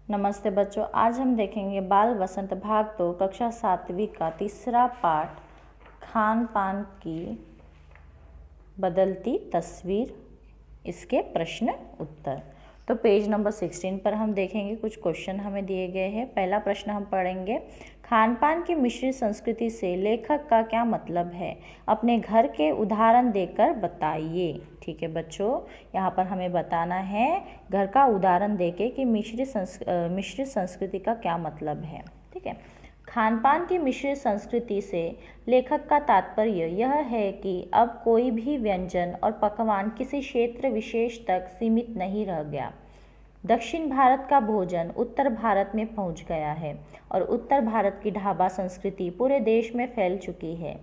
नमस्ते बच्चों, आज हम देखेंगे बाल वसंत भाग 2 कक्षा 7वीं का तीसरा पाठ खान पान की बदलती तस्वीर, इसके प्रश्न उत्तर। तो पेज नंबर 16 पर हम देखेंगे, कुछ क्वेश्चन हमें दिए गए हैं। पहला प्रश्न हम पढ़ेंगे, खान पान की मिश्रित संस्कृति से लेखक का क्या मतलब है, अपने घर के उदाहरण देकर बताइए। ठीक है बच्चों, यहाँ पर हमें बताना है घर का उदाहरण देके कि मिश्रित संस्कृति का क्या मतलब है। ठीक है, खान पान की मिश्रित संस्कृति से लेखक का तात्पर्य यह है कि अब कोई भी व्यंजन और पकवान किसी क्षेत्र विशेष तक सीमित नहीं रह गया। दक्षिण भारत का भोजन उत्तर भारत में पहुंच गया है और उत्तर भारत की ढाबा संस्कृति पूरे देश में फैल चुकी है।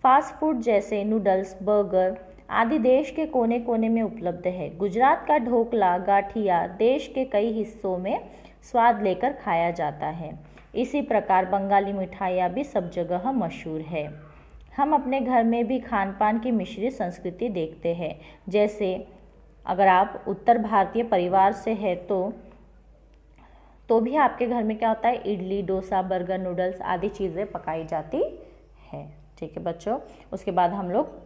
फास्ट फूड जैसे नूडल्स, बर्गर आदि देश के कोने कोने में उपलब्ध है। गुजरात का ढोकला, गाठिया देश के कई हिस्सों में स्वाद लेकर खाया जाता है। इसी प्रकार बंगाली मिठाइयाँ भी सब जगह मशहूर है। हम अपने घर में भी खान पान की मिश्रित संस्कृति देखते हैं। जैसे अगर आप उत्तर भारतीय परिवार से है तो भी आपके घर में क्या होता है, इडली, डोसा, बर्गर, नूडल्स आदि चीज़ें पकाई जाती है। ठीक है बच्चों, उसके बाद हम लोग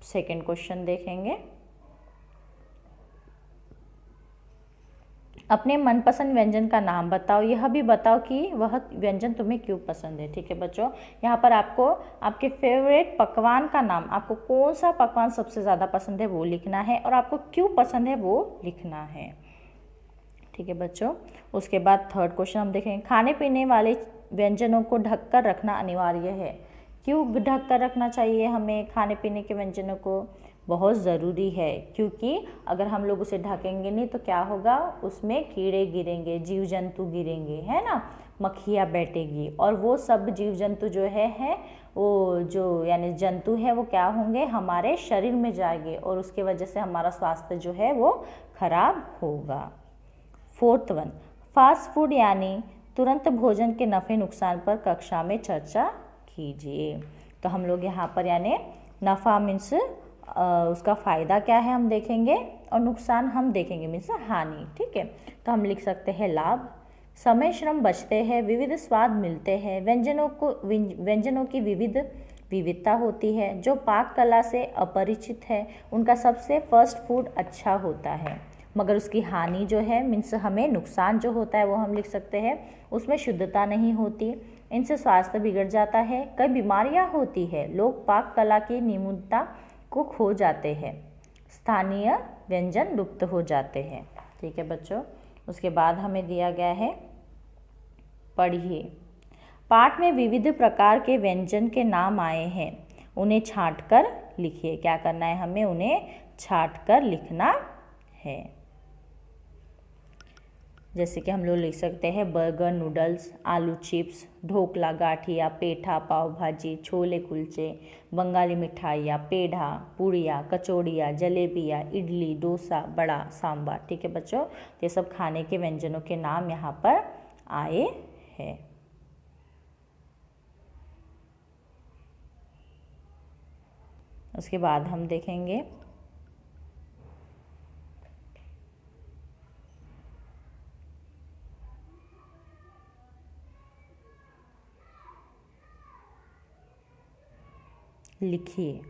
सेकेंड क्वेश्चन देखेंगे, अपने मनपसंद व्यंजन का नाम बताओ, यह भी बताओ कि वह व्यंजन तुम्हें क्यों पसंद है। ठीक है बच्चों, यहाँ पर आपको आपके फेवरेट पकवान का नाम, आपको कौन सा पकवान सबसे ज़्यादा पसंद है वो लिखना है और आपको क्यों पसंद है वो लिखना है। ठीक है बच्चों, उसके बाद थर्ड क्वेश्चन हम देखेंगे, खाने पीने वाले व्यंजनों को ढककर रखना अनिवार्य है। क्यों ढककर रखना चाहिए हमें खाने पीने के व्यंजनों को? बहुत ज़रूरी है, क्योंकि अगर हम लोग उसे ढकेंगे नहीं तो क्या होगा, उसमें कीड़े गिरेंगे, जीव जंतु गिरेंगे, है ना, मक्खियाँ बैठेगी और वो सब जीव जंतु जो है वो जो यानी जंतु है वो क्या होंगे, हमारे शरीर में जाएंगे और उसके वजह से हमारा स्वास्थ्य जो है वो खराब होगा। फोर्थ वन, फास्ट फूड यानी तुरंत भोजन के नफ़े नुकसान पर कक्षा में चर्चा कीजिए। तो हम लोग यहाँ पर यानी नफ़ा मीन्स उसका फ़ायदा क्या है हम देखेंगे और नुकसान हम देखेंगे मीन्स हानि। ठीक है, तो हम लिख सकते हैं लाभ, समय श्रम बचते हैं, विविध स्वाद मिलते हैं, व्यंजनों की विविधता होती है, जो पाक कला से अपरिचित है उनका सबसे फर्स्ट फूड अच्छा होता है। मगर उसकी हानि जो है मीन्स हमें नुकसान जो होता है वो हम लिख सकते हैं, उसमें शुद्धता नहीं होती, इनसे स्वास्थ्य बिगड़ जाता है, कई बीमारियां होती है, लोग पाक कला की निपुणता को खो जाते हैं, स्थानीय व्यंजन लुप्त हो जाते हैं। ठीक है बच्चों, उसके बाद हमें दिया गया है, पढ़िए, पाठ में विविध प्रकार के व्यंजन के नाम आए हैं, उन्हें छांटकर लिखिए। क्या करना है हमें, उन्हें छांटकर लिखना है। जैसे कि हम लोग लिख सकते हैं बर्गर, नूडल्स, आलू चिप्स, ढोकला, गाठिया, पेठा, पाव भाजी, छोले कुलचे, बंगाली मिठाइयाँ, पेढ़ा, पूड़ियाँ, कचौड़ियाँ, जलेबियाँ, इडली, डोसा, बड़ा, सांभर। ठीक है बच्चों, ये सब खाने के व्यंजनों के नाम यहाँ पर आए हैं। उसके बाद हम देखेंगे लिखिए,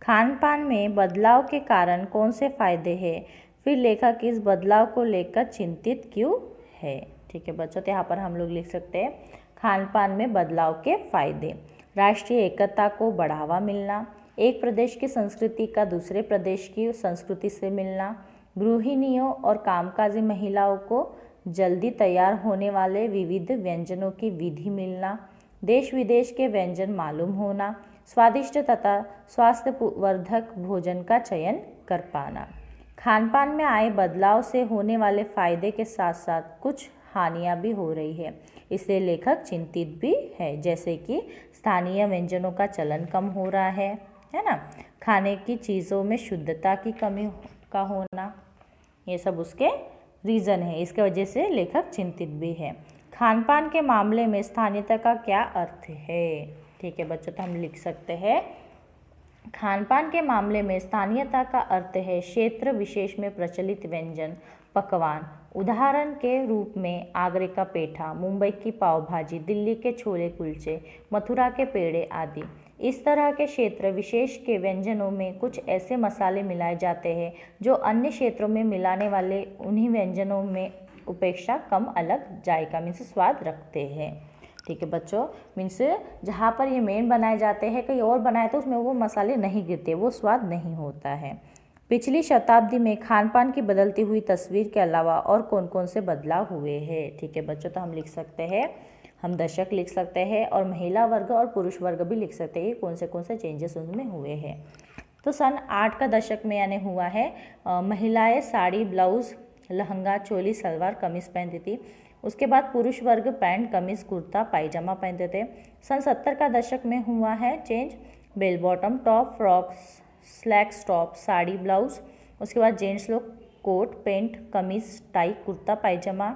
खान पान में बदलाव के कारण कौन से फायदे हैं, फिर लेखक इस बदलाव को लेकर चिंतित क्यों है। ठीक है बच्चों, तो यहाँ पर हम लोग लिख सकते हैं खान पान में बदलाव के फायदे, राष्ट्रीय एकता को बढ़ावा मिलना, एक प्रदेश की संस्कृति का दूसरे प्रदेश की संस्कृति से मिलना, गृहिणियों और कामकाजी महिलाओं को जल्दी तैयार होने वाले विविध व्यंजनों की विधि मिलना, देश विदेश के व्यंजन मालूम होना, स्वादिष्ट तथा स्वास्थ्यवर्धक भोजन का चयन कर पाना। खान पान में आए बदलाव से होने वाले फायदे के साथ साथ कुछ हानियां भी हो रही है, इसलिए लेखक चिंतित भी है, जैसे कि स्थानीय व्यंजनों का चलन कम हो रहा है ना, खाने की चीज़ों में शुद्धता की कमी का होना, ये सब उसके रीज़न है, इसके वजह से लेखक चिंतित भी है। खान पान के मामले में स्थानीयता का क्या अर्थ है। ठीक है बच्चों, तो हम लिख सकते हैं खान पान के मामले में स्थानीयता का अर्थ है क्षेत्र विशेष में प्रचलित व्यंजन पकवान, उदाहरण के रूप में आगरे का पेठा, मुंबई की पाव भाजी, दिल्ली के छोले कुलचे, मथुरा के पेड़े आदि। इस तरह के क्षेत्र विशेष के व्यंजनों में कुछ ऐसे मसाले मिलाए जाते हैं जो अन्य क्षेत्रों में मिलाने वाले उन्हीं व्यंजनों में अपेक्षा कम अलग जायका मीन्स स्वाद रखते हैं। ठीक है बच्चों, मीन्स जहाँ पर ये मेन बनाए जाते हैं कहीं और बनाए तो उसमें वो मसाले नहीं गिरते, वो स्वाद नहीं होता है। पिछली शताब्दी में खान पान की बदलती हुई तस्वीर के अलावा और कौन कौन से बदलाव हुए हैं। ठीक है बच्चों, तो हम लिख सकते हैं, हम दशक लिख सकते हैं और महिला वर्ग और पुरुष वर्ग भी लिख सकते हैं कौन से चेंजेस उनमें हुए हैं। तो सन 8 का दशक में यानी हुआ है महिलाएं साड़ी ब्लाउज लहंगा चोली सलवार कमीज पहनती थी। उसके बाद पुरुष वर्ग पैंट कमीज कुर्ता पायजामा पहनते थे। सन 70 का दशक में हुआ है change, bell bottom top frock slacks top sari blouse. उसके बाद जेंट्स लोग कोट पैंट कमीज टाई कुर्ता पायजामा।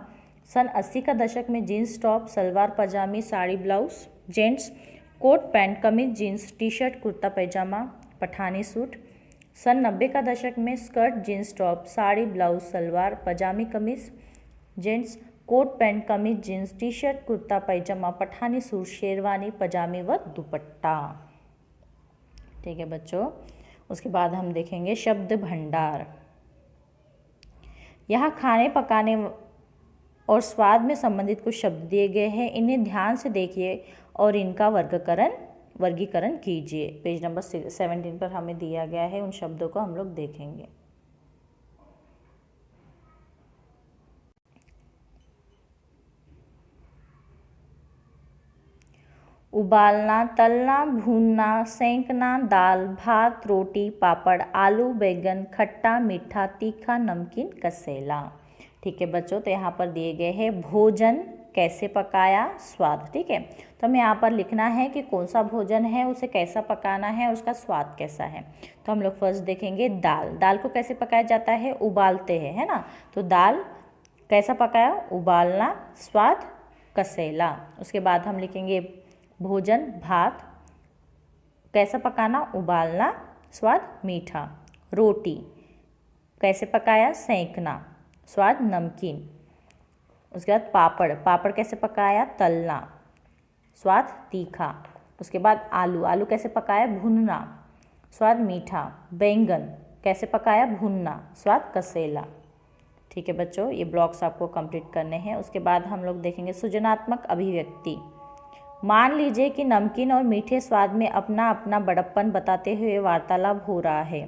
सन 80 का दशक में जीन्स टॉप सलवार पजामी sari blouse gents, coat pant कमीज jeans T shirt kurta pyjama Pathani suit. सन 90 का दशक में skirt jeans top sari blouse salwar पजामी कमीज जेंट्स, कोट पैंट कमीज jeans T shirt kurta pyjama Pathani suit sherwani पजामी व दुपट्टा। ठीक है बच्चों, उसके बाद हम देखेंगे शब्द भंडार। यहाँ खाने पकाने और स्वाद में संबंधित कुछ शब्द दिए गए हैं, इन्हें ध्यान से देखिए और इनका वर्गीकरण कीजिए। पेज नंबर 17 पर हमें दिया गया है, उन शब्दों को हम लोग देखेंगे। उबालना, तलना, भूनना, सेंकना, दाल भात रोटी पापड़ आलू बैगन खट्टा मीठा तीखा नमकीन कसेला। ठीक है बच्चों, तो यहाँ पर दिए गए हैं भोजन कैसे पकाया स्वाद। ठीक है, तो हमें यहाँ पर लिखना है कि कौन सा भोजन है, उसे कैसा पकाना है, उसका स्वाद कैसा है। तो हम लोग फर्स्ट देखेंगे दाल। दाल को कैसे पकाया जाता है, उबालते हैं, है ना। तो दाल कैसा पकाया, उबालना, स्वाद कसेला। उसके बाद हम लिखेंगे भोजन भात कैसा पकाना, उबालना, स्वाद मीठा। रोटी कैसे पकाया, सेंकना, स्वाद नमकीन। उसके बाद पापड़, पापड़ कैसे पकाया, तलना, स्वाद तीखा। उसके बाद आलू, आलू कैसे पकाया, भुनना, स्वाद मीठा। बैंगन कैसे पकाया, भुनना, स्वाद कसेला। ठीक है बच्चों, ये ब्लॉक्स आपको कंप्लीट करने हैं। उसके बाद हम लोग देखेंगे सृजनात्मक अभिव्यक्ति। मान लीजिए कि नमकीन और मीठे स्वाद में अपना अपना बड़प्पन बताते हुए वार्तालाप हो रहा है,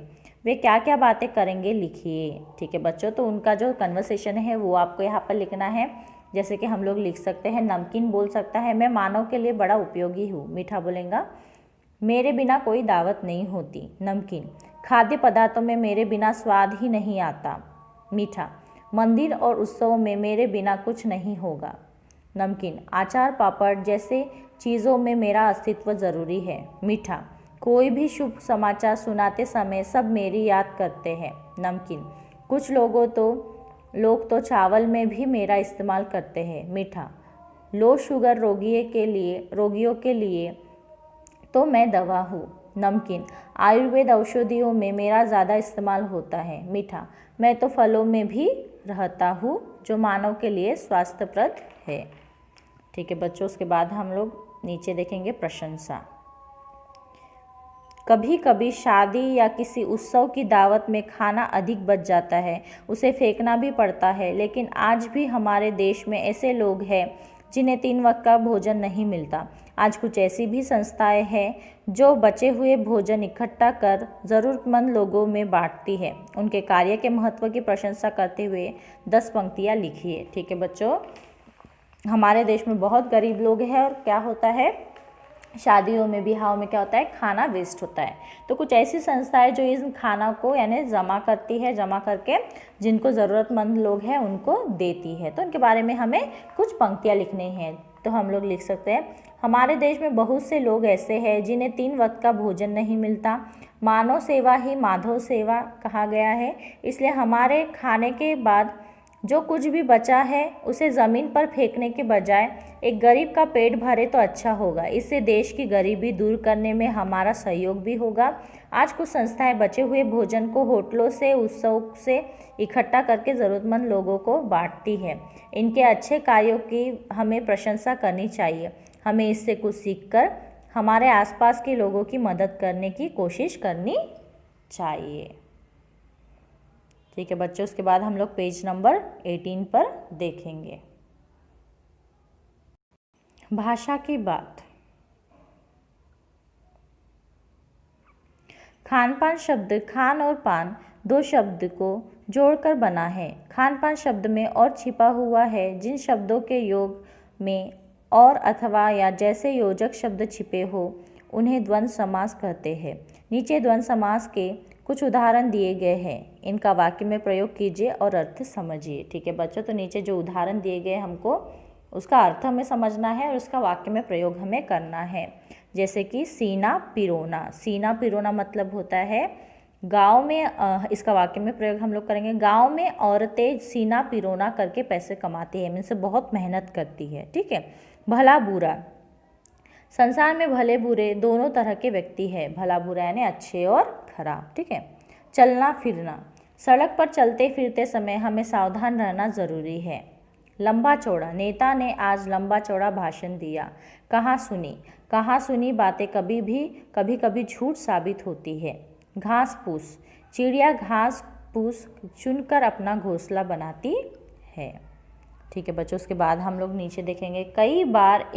वे क्या क्या बातें करेंगे लिखिए। ठीक है बच्चों, तो उनका जो कन्वर्सेशन है वो आपको यहाँ पर लिखना है। जैसे कि हम लोग लिख सकते हैं, नमकीन बोल सकता है मैं मानव के लिए बड़ा उपयोगी हूँ। मीठा बोलेगा मेरे बिना कोई दावत नहीं होती। नमकीन खाद्य पदार्थों में मेरे बिना स्वाद ही नहीं आता। मीठा मंदिर और उत्सवों में मेरे बिना कुछ नहीं होगा। नमकीन अचार पापड़ जैसे चीज़ों में मेरा अस्तित्व ज़रूरी है। मीठा कोई भी शुभ समाचार सुनाते समय सब मेरी याद करते हैं। नमकीन कुछ लोग तो चावल में भी मेरा इस्तेमाल करते हैं। मीठा लो शुगर रोगियों के लिए तो मैं दवा हूँ। नमकीन आयुर्वेद औषधियों में मेरा ज़्यादा इस्तेमाल होता है। मीठा मैं तो फलों में भी रहता हूँ जो मानव के लिए स्वास्थ्यप्रद है। ठीक है बच्चों, उसके बाद हम लोग नीचे देखेंगे प्रशंसा। कभी कभी शादी या किसी उत्सव की दावत में खाना अधिक बच जाता है, उसे फेंकना भी पड़ता है, लेकिन आज भी हमारे देश में ऐसे लोग हैं जिन्हें 3 वक्त का भोजन नहीं मिलता। आज कुछ ऐसी भी संस्थाएं हैं जो बचे हुए भोजन इकट्ठा कर ज़रूरतमंद लोगों में बांटती है। उनके कार्य के महत्व की प्रशंसा करते हुए 10 पंक्तियाँ लिखिए। ठीक है बच्चों, हमारे देश में बहुत गरीब लोग हैं और क्या होता है, शादियों में बिहाव में क्या होता है, खाना वेस्ट होता है। तो कुछ ऐसी संस्थाएं जो इस खाना को यानी जमा करती है, जमा करके जिनको ज़रूरतमंद लोग हैं उनको देती है। तो उनके बारे में हमें कुछ पंक्तियाँ लिखनी हैं। तो हम लोग लिख सकते हैं, हमारे देश में बहुत से लोग ऐसे हैं जिन्हें 3 वक्त का भोजन नहीं मिलता। मानव सेवा ही माधव सेवा कहा गया है, इसलिए हमारे खाने के बाद जो कुछ भी बचा है उसे ज़मीन पर फेंकने के बजाय एक गरीब का पेट भरे तो अच्छा होगा। इससे देश की गरीबी दूर करने में हमारा सहयोग भी होगा। आज कुछ संस्थाएं बचे हुए भोजन को होटलों से उत्सव से इकट्ठा करके ज़रूरतमंद लोगों को बांटती है। इनके अच्छे कार्यों की हमें प्रशंसा करनी चाहिए। हमें इससे कुछ सीखकर हमारे आसपास के लोगों की मदद करने की कोशिश करनी चाहिए। ठीक है बच्चों, उसके बाद हम लोग पेज नंबर 18 पर देखेंगे। भाषा की बात। खान पान शब्द खान और पान दो शब्द को जोड़कर बना है। खान पान शब्द में और छिपा हुआ है। जिन शब्दों के योग में और अथवा या जैसे योजक शब्द छिपे हो उन्हें द्वंद्व समास कहते हैं। नीचे द्वंद्व समास के कुछ उदाहरण दिए गए हैं, इनका वाक्य में प्रयोग कीजिए और अर्थ समझिए। ठीक है बच्चों, तो नीचे जो उदाहरण दिए गए हमको उसका अर्थ हमें समझना है और उसका वाक्य में प्रयोग हमें करना है। जैसे कि सीना पिरोना। सीना पिरोना मतलब होता है गांव में, इसका वाक्य में प्रयोग हम लोग करेंगे, गांव में औरतें सीना पिरोना करके पैसे कमाती है, इनसे बहुत मेहनत करती है। ठीक है। भला बुरा। संसार में भले बुरे दोनों तरह के व्यक्ति है। भला बुरा यानी अच्छे और खराब। ठीक है। चलना फिरना। सड़क पर चलते फिरते समय हमें सावधान रहना ज़रूरी है। लंबा चौड़ा। नेता ने आज लंबा चौड़ा भाषण दिया। कहाँ सुनी बातें कभी कभी झूठ साबित होती है। घास फूस। चिड़िया घास फूस चुनकर अपना घोंसला बनाती है। ठीक है बच्चों, उसके बाद हम लोग नीचे देखेंगे। कई बार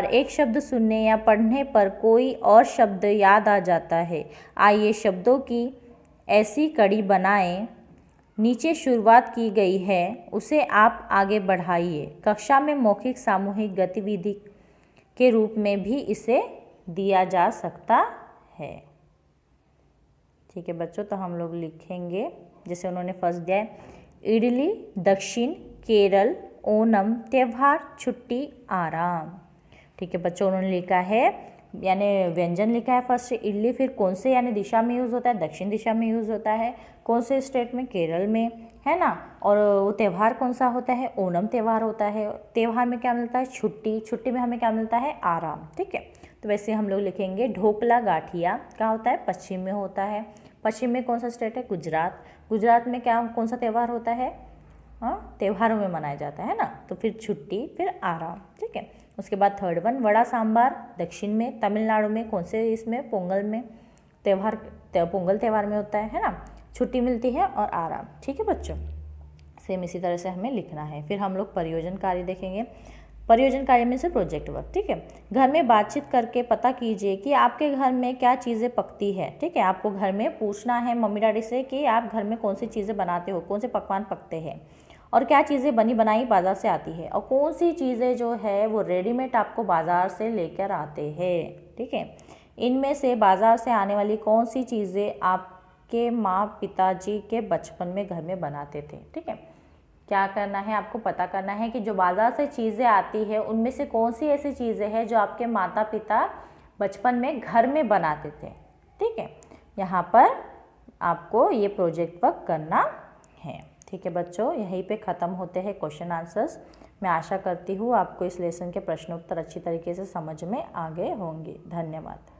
एक शब्द सुनने या पढ़ने पर कोई और शब्द याद आ जाता है। आइए शब्दों की ऐसी कड़ी बनाएं। नीचे शुरुआत की गई है, उसे आप आगे बढ़ाइए। कक्षा में मौखिक सामूहिक गतिविधि के रूप में भी इसे दिया जा सकता है। ठीक है बच्चों, तो हम लोग लिखेंगे जैसे उन्होंने फर्स्ट दिया है, इडली दक्षिण केरल ओणम त्यौहार छुट्टी आराम। ठीक है बच्चों, उन्होंने लिखा है यानी व्यंजन लिखा है फर्स्ट इडली, फिर कौन से यानी दिशा में यूज़ होता है, दक्षिण दिशा में यूज़ होता है। कौन से स्टेट में, केरल में, है ना। और वो त्यौहार कौन सा होता है, ओणम त्यौहार होता है। त्यौहार में क्या मिलता है, छुट्टी। छुट्टी में हमें क्या मिलता है, आराम। ठीक है, तो वैसे हम लोग लिखेंगे ढोकला गाठिया क्या होता है, पश्चिम में होता है। पश्चिम में कौन सा स्टेट है, गुजरात। गुजरात में क्या कौन सा त्यौहार होता है, त्योहारों में मनाया जाता है ना। तो फिर छुट्टी फिर आराम। ठीक है, उसके बाद थर्ड वन वड़ा सांबार दक्षिण में। तमिलनाडु में कौन से इसमें, पोंगल में पोंगल त्यौहार में होता है ना। छुट्टी मिलती है और आराम। ठीक है बच्चों, सेम इसी तरह से हमें लिखना है। फिर हम लोग परियोजन कार्य देखेंगे। परियोजन कार्य में से प्रोजेक्ट वर्क। ठीक है, घर में बातचीत करके पता कीजिए कि आपके घर में क्या चीज़ें पकती है। ठीक है, आपको घर में पूछना है मम्मी डैडी से कि आप घर में कौन सी चीज़ें बनाते हो, कौन से पकवान पकते हैं और क्या चीज़ें बनी बनाई बाज़ार से आती है और कौन सी चीज़ें जो है वो रेडीमेड आपको बाज़ार से लेकर आते हैं। ठीक है, इनमें से बाज़ार से आने वाली कौन सी चीज़ें आपके माँ पिताजी के बचपन में घर में बनाते थे। ठीक है, क्या करना है आपको, पता करना है कि जो बाज़ार से चीज़ें आती है उनमें से कौन सी ऐसी चीज़ें हैं जो आपके माता पिता बचपन में घर में बनाते थे। ठीक है, यहाँ पर आपको ये प्रोजेक्ट वर्क करना है। ठीक है बच्चों, यहीं पे ख़त्म होते हैं क्वेश्चन आंसर्स। मैं आशा करती हूँ आपको इस लेसन के प्रश्नोत्तर अच्छी तरीके से समझ में आ गए होंगे। धन्यवाद।